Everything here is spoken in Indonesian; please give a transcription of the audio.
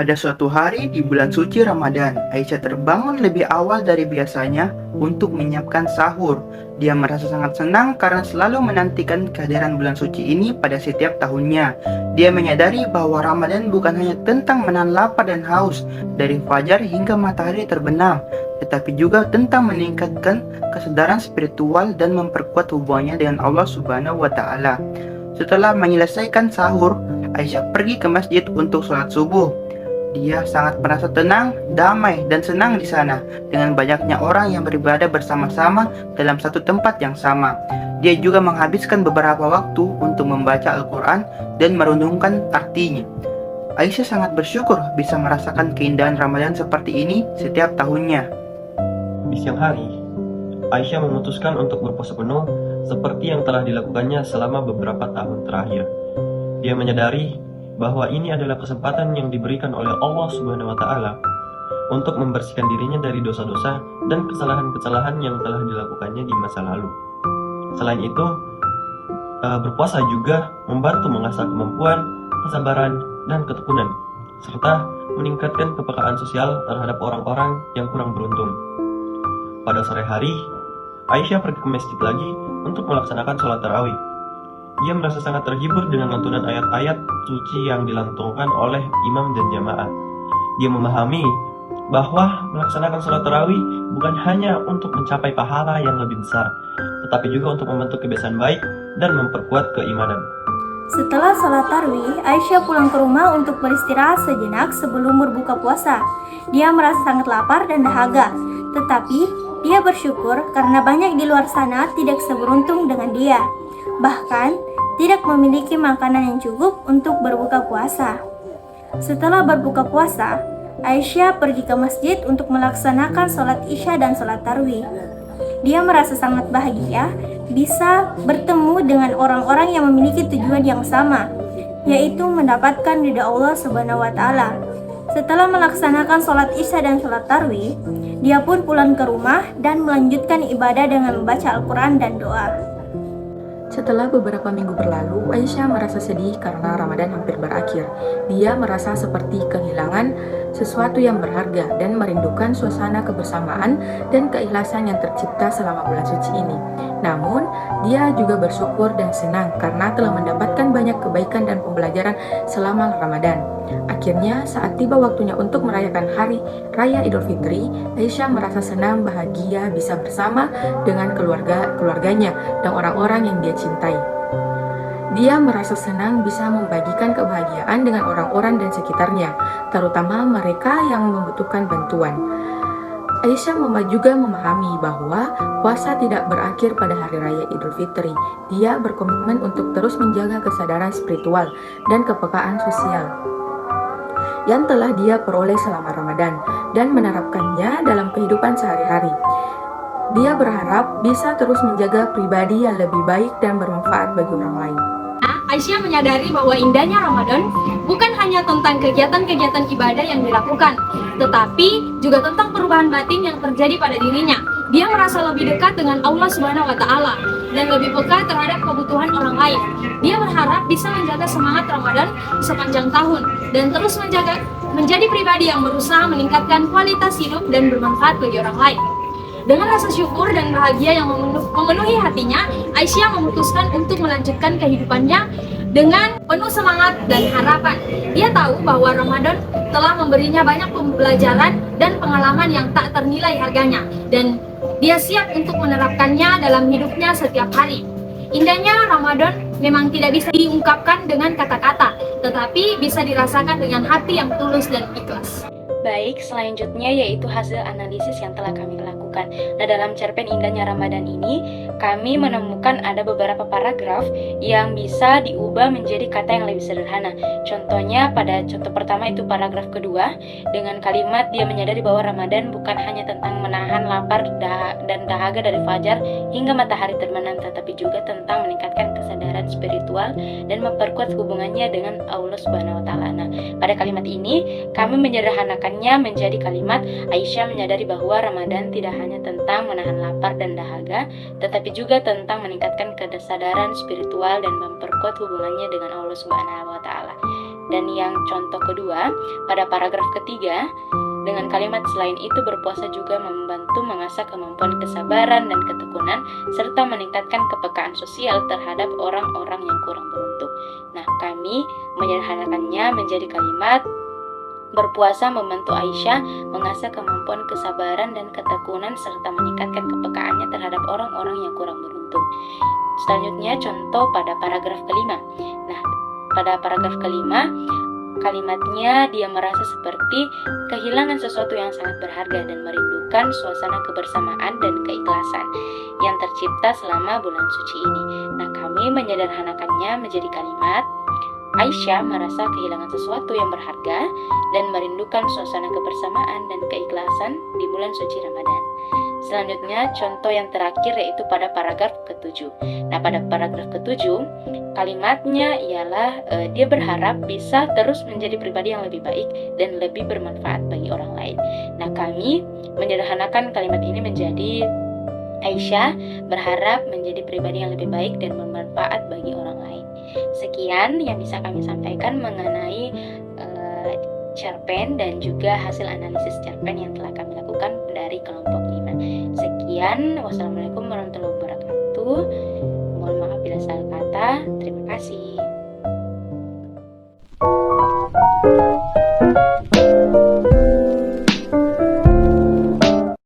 Pada suatu hari di bulan suci Ramadan, Aisyah terbangun lebih awal dari biasanya untuk menyiapkan sahur. Dia merasa sangat senang karena selalu menantikan kehadiran bulan suci ini pada setiap tahunnya. Dia menyadari bahwa Ramadan bukan hanya tentang menahan lapar dan haus dari fajar hingga matahari terbenam, tetapi juga tentang meningkatkan kesadaran spiritual dan memperkuat hubungannya dengan Allah Subhanahu wa Ta'ala. Setelah menyelesaikan sahur, Aisyah pergi ke masjid untuk sholat subuh. Dia sangat merasa tenang, damai, dan senang di sana dengan banyaknya orang yang beribadah bersama-sama dalam satu tempat yang sama. Dia juga menghabiskan beberapa waktu untuk membaca Al-Quran dan merenungkan artinya. Aisyah sangat bersyukur bisa merasakan keindahan Ramadan seperti ini setiap tahunnya. Di siang hari, Aisyah memutuskan untuk berpuasa penuh seperti yang telah dilakukannya selama beberapa tahun terakhir. Dia menyadari bahwa ini adalah kesempatan yang diberikan oleh Allah Subhanahu wa Ta'ala untuk membersihkan dirinya dari dosa-dosa dan kesalahan-kesalahan yang telah dilakukannya di masa lalu. Selain itu, berpuasa juga membantu mengasah kemampuan, kesabaran, dan ketekunan, serta meningkatkan kepekaan sosial terhadap orang-orang yang kurang beruntung. Pada sore hari, Aisyah pergi ke masjid lagi untuk melaksanakan sholat tarawih. Dia merasa sangat terhibur dengan lantunan ayat-ayat suci yang dilantungkan oleh imam dan jamaah. Dia memahami bahwa melaksanakan sholat tarawih bukan hanya untuk mencapai pahala yang lebih besar, tetapi juga untuk membentuk kebiasaan baik dan memperkuat keimanan. Setelah sholat tarawih, Aisyah pulang ke rumah untuk beristirahat sejenak sebelum berbuka puasa. Dia merasa sangat lapar dan dahaga, tetapi dia bersyukur karena banyak di luar sana tidak seberuntung dengan dia. Bahkan, tidak memiliki makanan yang cukup untuk berbuka puasa. Setelah berbuka puasa, Aisyah pergi ke masjid untuk melaksanakan sholat isya dan sholat tarawih. Dia merasa sangat bahagia bisa bertemu dengan orang-orang yang memiliki tujuan yang sama, yaitu mendapatkan ridha Allah Subhanahu wa Ta'ala. Setelah melaksanakan sholat isya dan sholat tarawih, dia pun pulang ke rumah dan melanjutkan ibadah dengan membaca Al-Quran dan doa. Setelah beberapa minggu berlalu, Aisyah merasa sedih karena Ramadan hampir berakhir. Dia merasa seperti kehilangan sesuatu yang berharga dan merindukan suasana kebersamaan dan keikhlasan yang tercipta selama bulan suci ini. Namun, dia juga bersyukur dan senang karena telah mendapatkan banyak kebaikan dan pembelajaran selama Ramadan. Akhirnya, saat tiba waktunya untuk merayakan Hari Raya Idul Fitri, Aisyah merasa senang bahagia bisa bersama dengan keluarganya dan orang-orang yang dia cintai. Dia merasa senang bisa membagikan kebahagiaan dengan orang-orang dan sekitarnya, terutama mereka yang membutuhkan bantuan. Aisyah juga memahami bahwa puasa tidak berakhir pada Hari Raya Idul Fitri. Dia berkomitmen untuk terus menjaga kesadaran spiritual dan kepekaan sosial yang telah dia peroleh selama Ramadan dan menerapkannya dalam kehidupan sehari-hari. Dia berharap bisa terus menjaga pribadi yang lebih baik dan bermanfaat bagi orang lain. Aisyah menyadari bahwa indahnya Ramadan bukan hanya tentang kegiatan-kegiatan ibadah yang dilakukan, tetapi juga tentang perubahan batin yang terjadi pada dirinya. Dia merasa lebih dekat dengan Allah Subhanahu wa Ta'ala dan lebih peka terhadap kebutuhan orang lain. Dia berharap bisa menjaga semangat Ramadan sepanjang tahun dan terus menjadi pribadi yang berusaha meningkatkan kualitas hidup dan bermanfaat bagi orang lain. Dengan rasa syukur dan bahagia yang memenuhi hatinya, Aisyah memutuskan untuk melanjutkan kehidupannya dengan penuh semangat dan harapan. Dia tahu bahwa Ramadan telah memberinya banyak pembelajaran dan pengalaman yang tak ternilai harganya, dan dia siap untuk menerapkannya dalam hidupnya setiap hari. Indahnya Ramadan memang tidak bisa diungkapkan dengan kata-kata, tetapi bisa dirasakan dengan hati yang tulus dan ikhlas. Baik, selanjutnya yaitu hasil analisis yang telah kami lakukan. Nah, dalam cerpen Indahnya Ramadan ini, kami menemukan ada beberapa paragraf yang bisa diubah menjadi kata yang lebih sederhana. Contohnya, pada contoh pertama itu paragraf kedua, dengan kalimat dia menyadari bahwa Ramadan bukan hanya tentang menahan lapar dan dahaga dari fajar hingga matahari terbenam, tetapi juga tentang meningkatkan kesadaran spiritual dan memperkuat hubungannya dengan Allah Subhanahu wa Ta'ala. Nah, pada kalimat ini, kami menyederhanakan menjadi kalimat Aisyah menyadari bahwa Ramadan tidak hanya tentang menahan lapar dan dahaga, tetapi juga tentang meningkatkan kesadaran spiritual dan memperkuat hubungannya dengan Allah Subhanahu wa Ta'ala. Dan yang contoh kedua, pada paragraf ketiga, dengan kalimat selain itu berpuasa juga membantu mengasah kemampuan kesabaran dan ketekunan serta meningkatkan kepekaan sosial terhadap orang-orang yang kurang beruntung. Nah, kami menyederhanakannya menjadi kalimat berpuasa membantu Aisyah mengasah kemampuan kesabaran dan ketekunan serta meningkatkan kepekaannya terhadap orang-orang yang kurang beruntung. Selanjutnya contoh pada paragraf kelima. Nah, pada paragraf kelima kalimatnya dia merasa seperti kehilangan sesuatu yang sangat berharga dan merindukan suasana kebersamaan dan keikhlasan yang tercipta selama bulan suci ini. Nah, kami menyederhanakannya menjadi kalimat Aisyah merasa kehilangan sesuatu yang berharga dan merindukan suasana kebersamaan dan keikhlasan di bulan suci Ramadan. Selanjutnya, contoh yang terakhir yaitu pada paragraf ke-7. Nah, pada paragraf ke-7, kalimatnya ialah dia berharap bisa terus menjadi pribadi yang lebih baik dan lebih bermanfaat bagi orang lain. Nah, kami menyederhanakan kalimat ini menjadi Aisyah berharap menjadi pribadi yang lebih baik dan bermanfaat bagi orang lain. Sekian yang bisa kami sampaikan mengenai cerpen dan juga hasil analisis cerpen yang telah kami lakukan dari kelompok 5. Sekian, wassalamualaikum warahmatullahi wabarakatuh. Mohon maaf bila salah kata. Terima kasih.